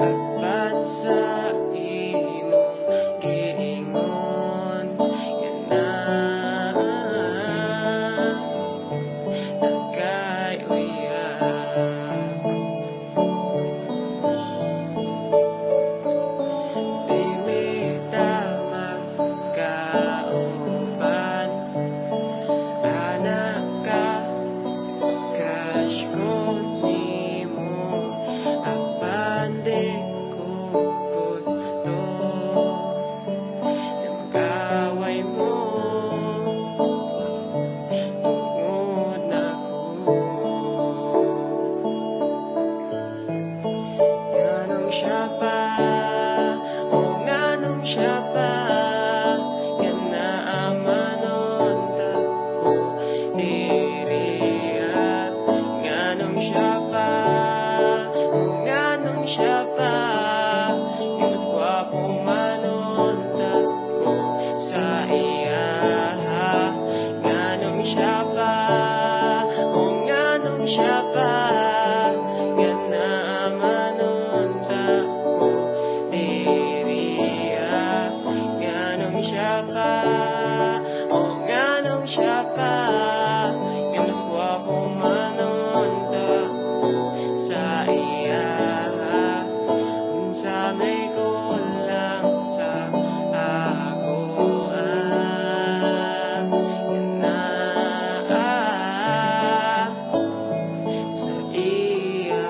Apan sa imong giingon nga nagkay-uyab. Limita magkauban, anak ka, crush ko nimo. Apan di ko gusto ng kaway mo, tungod ako. Nganong siya pa, o nganong siya pa, nga naamanonta ko diriya. Nganong siya pa, o nganong siya pa, nga mas gwapong manonta ko sa iya. Nganong siya pa, o nganong siya pa, nga naamanonta ko diriya. Nganong siya pa, o nganong siya pa, nga mas gwapong manonta ko sa iya. Unsa may kulang sa ako, nga naa sa iya.